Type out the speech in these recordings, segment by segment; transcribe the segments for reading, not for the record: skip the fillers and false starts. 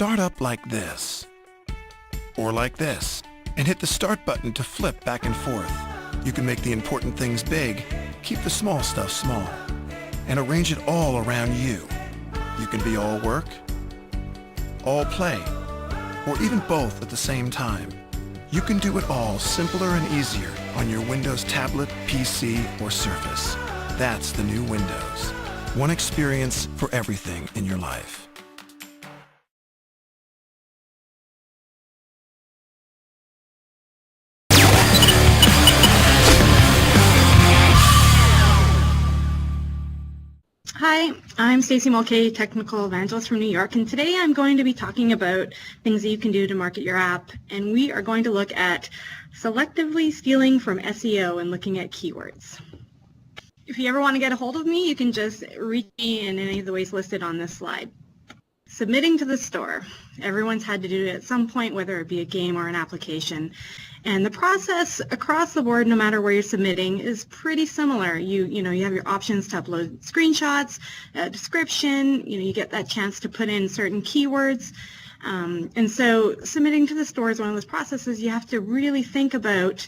start up like this, or like this, and hit the start button to flip back and forth. You can make the important things big, keep the small stuff small, and arrange it all around you. You can be all work, all play, or even both at the same time. You can do it all simpler and easier on your Windows tablet, PC, or Surface. That's the new Windows. One experience for everything in your life. Hi, I'm Stacey Mulcahy, Technical Evangelist from New York, and today I'm going to be talking about things that you can do to market your app, and we are going to look at selectively stealing from SEO and looking at keywords. If you ever want to get a hold of me, you can just reach me in any of the ways listed on this slide. Submitting to the store. Everyone's had to do it at some point, whether it be a game or an application. And the process across the board, no matter where you're submitting, is pretty similar. You have your options to upload screenshots, a description, you get that chance to put in certain keywords. And so submitting to the store is one of those processes. You have to really think about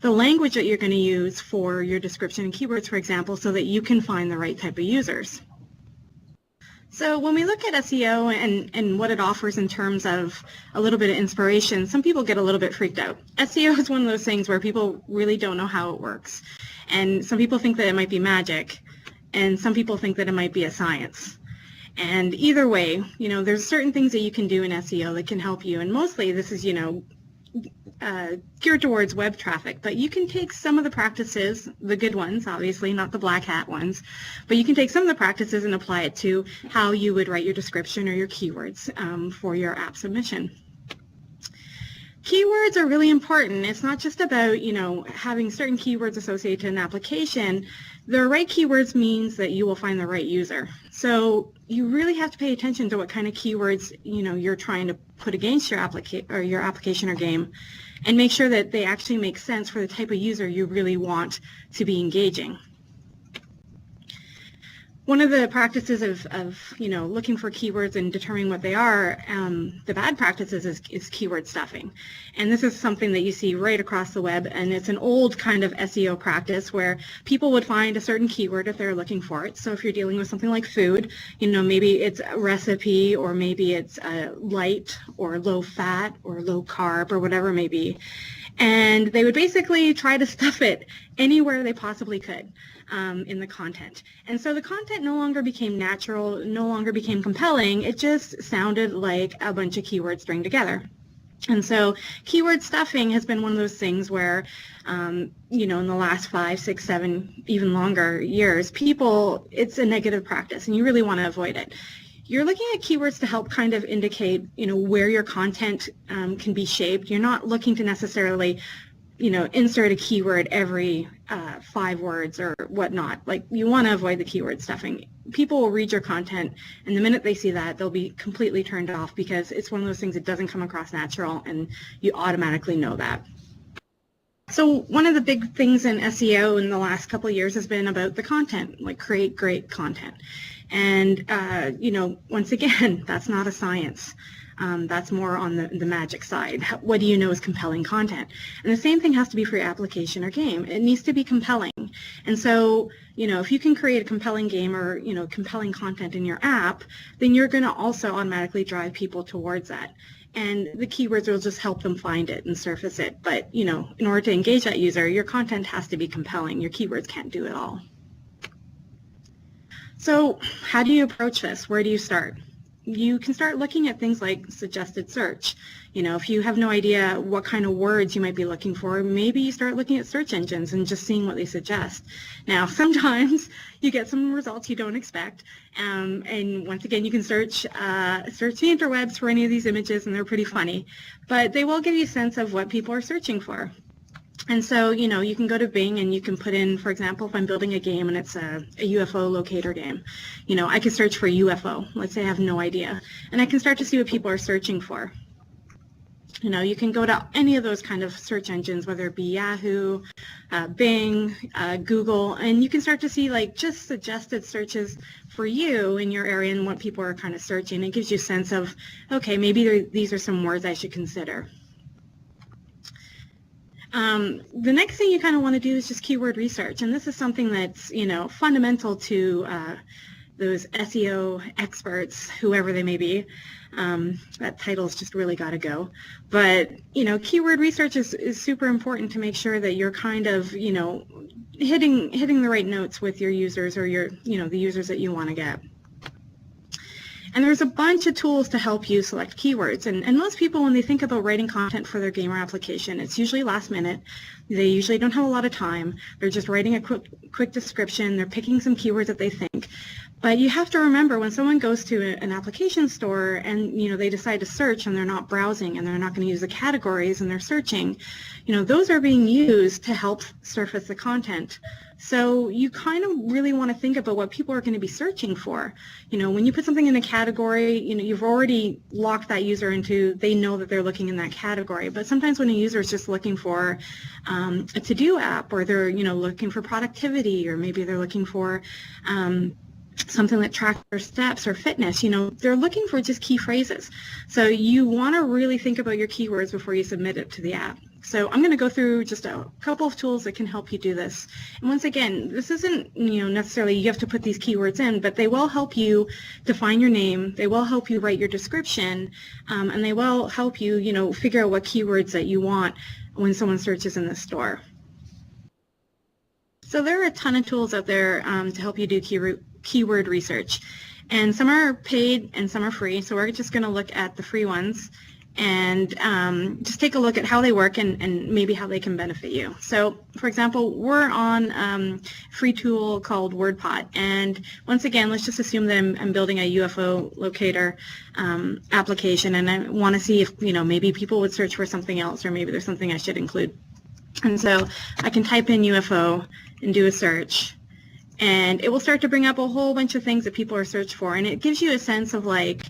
the language that you're going to use for your description and keywords, for example, so that you can find the right type of users. So when we look at SEO and what it offers in terms of a little bit of inspiration, some people get a little bit freaked out. SEO is one of those things where people really don't know how it works. And some people think that it might be magic, and some people think that it might be a science. And either way, there's certain things that you can do in SEO that can help you. And mostly this is, geared towards web traffic, but you can take some of the practices, the good ones, obviously, not the black hat ones, but you can take some of the practices and apply it to how you would write your description or your keywords for your app submission. Keywords are really important. It's not just about, having certain keywords associated to an application. The right keywords means that you will find the right user. So you really have to pay attention to what kind of keywords, you're trying to put against your application or game, and make sure that they actually make sense for the type of user you really want to be engaging. One of the practices of looking for keywords and determining what they are, the bad practices is keyword stuffing. And this is something that you see right across the web, and it's an old kind of SEO practice where people would find a certain keyword if they're looking for it. So if you're dealing with something like food, maybe it's a recipe, or maybe it's light or low fat or low carb or whatever it may be. And they would basically try to stuff it anywhere they possibly could in the content. And so the content no longer became natural, no longer became compelling. It just sounded like a bunch of keywords stringed together. And so keyword stuffing has been one of those things where, in the last 5, 6, 7, even longer years, it's a negative practice, and you really want to avoid it. You're looking at keywords to help kind of indicate, where your content can be shaped. You're not looking to necessarily, insert a keyword every 5 words or whatnot. Like, you want to avoid the keyword stuffing. People will read your content, and the minute they see that, they'll be completely turned off because it's one of those things that doesn't come across natural, and you automatically know that. So one of the big things in SEO in the last couple of years has been about the content, like create great content. And, once again, that's not a science. That's more on the magic side. What do you know is compelling content? And the same thing has to be for your application or game. It needs to be compelling. And so, if you can create a compelling game or, compelling content in your app, then you're going to also automatically drive people towards that. And the keywords will just help them find it and surface it. But, in order to engage that user, your content has to be compelling. Your keywords can't do it all. So how do you approach this? Where do you start? You can start looking at things like suggested search. If you have no idea what kind of words you might be looking for, maybe you start looking at search engines and just seeing what they suggest. Now, sometimes you get some results you don't expect. And once again, you can search the interwebs for any of these images, and they're pretty funny. But they will give you a sense of what people are searching for. And so, you can go to Bing and you can put in, for example, if I'm building a game and it's a UFO locator game, I can search for UFO. Let's say I have no idea. And I can start to see what people are searching for. You know, you can go to any of those kind of search engines, whether it be Yahoo, Bing, Google, and you can start to see like just suggested searches for you in your area and what people are kind of searching. It gives you a sense of, okay, maybe these are some words I should consider. The next thing you kind of want to do is just keyword research, and this is something that's, you know, fundamental to those SEO experts, whoever they may be. That title's just really got to go. But, you know, keyword research is super important to make sure that you're kind of, you know, hitting the right notes with your users, or your, you know, the users that you want to get. And there's a bunch of tools to help you select keywords. And most people, when they think about writing content for their gamer application, it's usually last minute. They usually don't have a lot of time. They're just writing a quick description. They're picking some keywords that they think. But you have to remember, when someone goes to an application store and, you know, they decide to search and they're not browsing and they're not going to use the categories and they're searching, you know, those are being used to help surface the content. So you kind of really want to think about what people are going to be searching for. You know, when you put something in a category, you know, you've already locked that user into, they know that they're looking in that category. But sometimes when a user is just looking for a to-do app, or they're, you know, looking for productivity, or maybe they're looking for something that tracks their steps or fitness, you know, they're looking for just key phrases. So you want to really think about your keywords before you submit it to the app. So I'm going to go through just a couple of tools that can help you do this. And once again, this isn't, you know, necessarily you have to put these keywords in, but they will help you define your name, they will help you write your description, and they will help you, you know, figure out what keywords that you want when someone searches in the store. So there are a ton of tools out there to help you do keyword research, and some are paid and some are free. So we're just going to look at the free ones and just take a look at how they work and maybe how they can benefit you. So for example, we're on a free tool called WordPod, and once again, let's just assume that I'm building a UFO locator application, and I want to see if, you know, maybe people would search for something else, or maybe there's something I should include. And so I can type in UFO and do a search, and it will start to bring up a whole bunch of things that people are searched for, and it gives you a sense of like,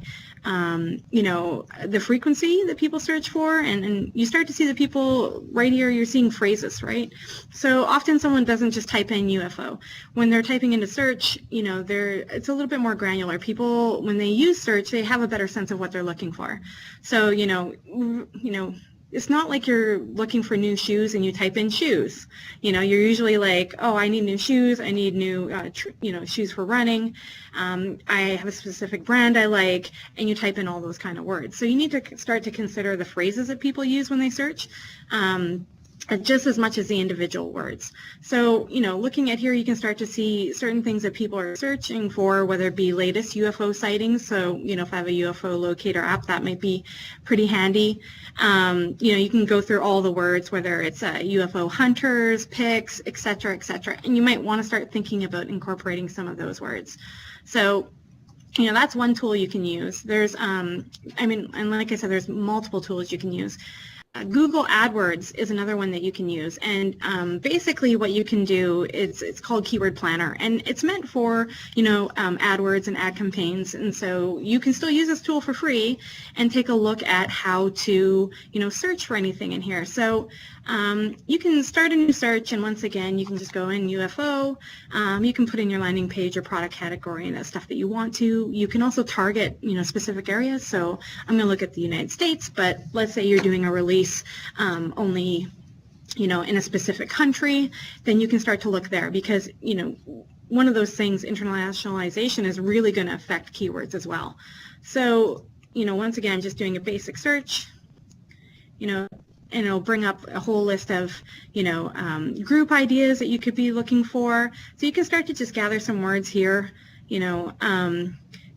you know, the frequency that people search for, and you start to see the people right here, you're seeing phrases, right? So often someone doesn't just type in UFO. When they're typing into search, you know, it's a little bit more granular. People, when they use search, they have a better sense of what they're looking for. So, you know, it's not like you're looking for new shoes and you type in shoes. You know, you're usually like, oh, I need new shoes. I need new, you know, shoes for running. I have a specific brand I like, and you type in all those kind of words. So you need to start to consider the phrases that people use when they search, just as much as the individual words. So, you know, looking at here, you can start to see certain things that people are searching for, whether it be latest UFO sightings. So, you know, if I have a UFO locator app, that might be pretty handy. You know, you can go through all the words, whether it's UFO hunters, pics, etc., etc. And you might want to start thinking about incorporating some of those words. So, you know, that's one tool you can use. There's, I mean, and like I said, there's multiple tools you can use. Google AdWords is another one that you can use, and basically what you can do is, it's called Keyword Planner, and it's meant for, you know, AdWords and ad campaigns, and so you can still use this tool for free and take a look at how to, you know, search for anything in here. So you can start a new search, and once again, you can just go in UFO, you can put in your landing page or product category and that stuff that you want to. You can also target, you know, specific areas. So I'm going to look at the United States, but let's say you're doing a release only, you know, in a specific country, then you can start to look there, because, you know, one of those things, internationalization, is really going to affect keywords as well. So, you know, once again, I'm just doing a basic search, you know, and it'll bring up a whole list of, you know, group ideas that you could be looking for. So you can start to just gather some words here, you know,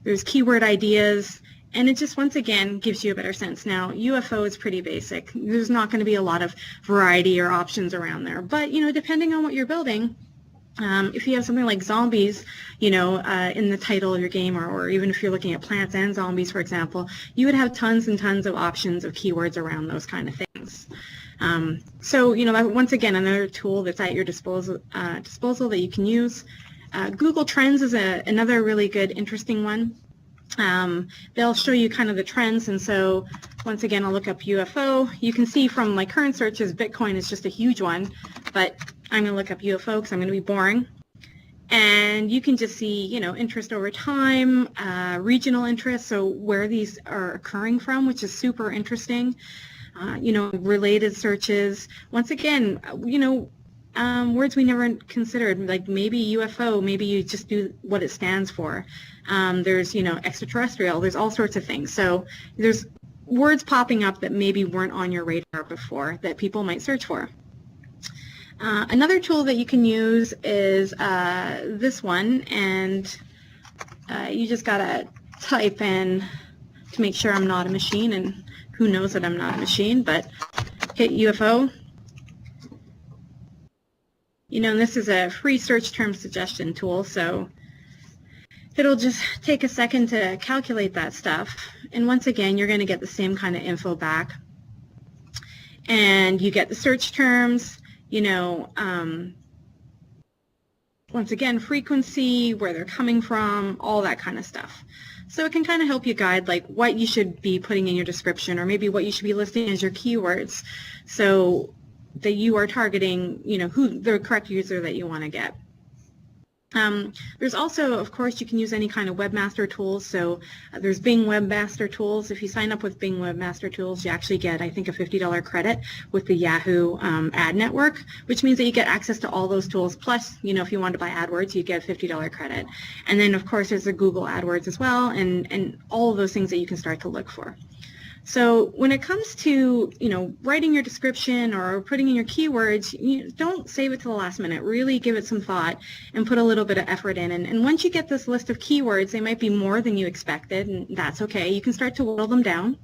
there's keyword ideas, and it just, once again, gives you a better sense. Now, UFO is pretty basic. There's not going to be a lot of variety or options around there. But, you know, depending on what you're building, if you have something like zombies, you know, in the title of your game, or even if you're looking at plants and zombies, for example, you would have tons and tons of options of keywords around those kind of things. So, you know, once again, another tool that's at your disposal that you can use. Google Trends is another really good, interesting one. They'll show you kind of the trends, and so once again I'll look up UFO. You can see from my current searches Bitcoin is just a huge one, but I'm going to look up UFO because I'm going to be boring. And you can just see, you know, interest over time, regional interest, so where these are occurring from, which is super interesting. You know, related searches. Once again, you know, words we never considered, like maybe UFO, maybe you just do what it stands for. There's, you know, extraterrestrial, there's all sorts of things. So there's words popping up that maybe weren't on your radar before that people might search for. Another tool that you can use is this one, and you just gotta type in to make sure I'm not a machine, and who knows that I'm not a machine, but hit UFO. You know, and this is a free search term suggestion tool, so it'll just take a second to calculate that stuff. And once again, you're going to get the same kind of info back. And you get the search terms, you know, once again, frequency, where they're coming from, all that kind of stuff. So it can kind of help you guide like what you should be putting in your description, or maybe what you should be listing as your keywords, so that you are targeting, you know, who the correct user that you want to get. There's also, of course, you can use any kind of webmaster tools. So there's Bing Webmaster Tools. If you sign up with Bing Webmaster Tools, you actually get, I think, a $50 credit with the Yahoo ad network, which means that you get access to all those tools. Plus, you know, if you want to buy AdWords, you get a $50 credit. And then, of course, there's the Google AdWords as well, and all of those things that you can start to look for. So when it comes to, you know, writing your description or putting in your keywords, you don't save it to the last minute. Really give it some thought and put a little bit of effort in. And once you get this list of keywords, they might be more than you expected, and that's okay. You can start to whittle them down.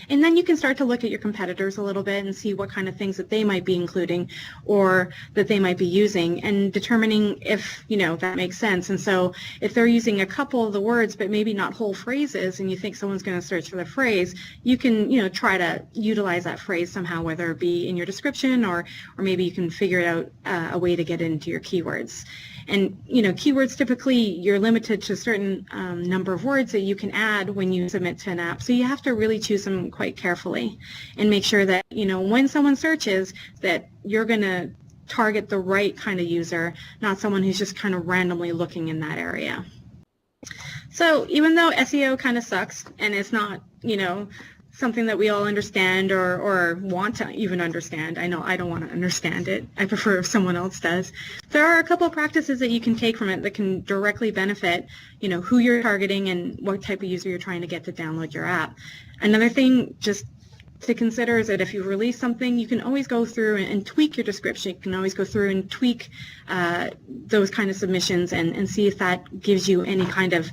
And then you can start to look at your competitors a little bit and see what kind of things that they might be including or that they might be using, and determining if, you know, that makes sense. And so if they're using a couple of the words but maybe not whole phrases, and you think someone's going to search for the phrase, you can, you know, try to utilize that phrase somehow, whether it be in your description or maybe you can figure out a way to get into your keywords. And, you know, keywords, typically you're limited to a certain number of words that you can add when you submit to an app. So you have to really choose them quite carefully and make sure that, you know, when someone searches, that you're going to target the right kind of user, not someone who's just kind of randomly looking in that area. So even though SEO kind of sucks and it's not, you know, something that we all understand or want to even understand. I know I don't want to understand it. I prefer if someone else does. There are a couple of practices that you can take from it that can directly benefit, you know, who you're targeting and what type of user you're trying to get to download your app. Another thing just to consider is that if you release something, you can always go through and tweak your description. You can always go through and tweak those kind of submissions and see if that gives you any kind of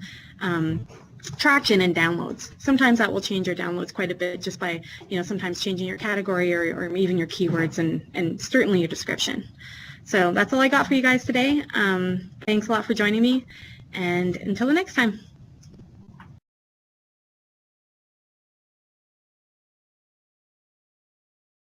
traction and downloads. Sometimes that will change your downloads quite a bit just by, you know, sometimes changing your category or even your keywords and certainly your description. So that's all I got for you guys today. Thanks a lot for joining me, and until the next time.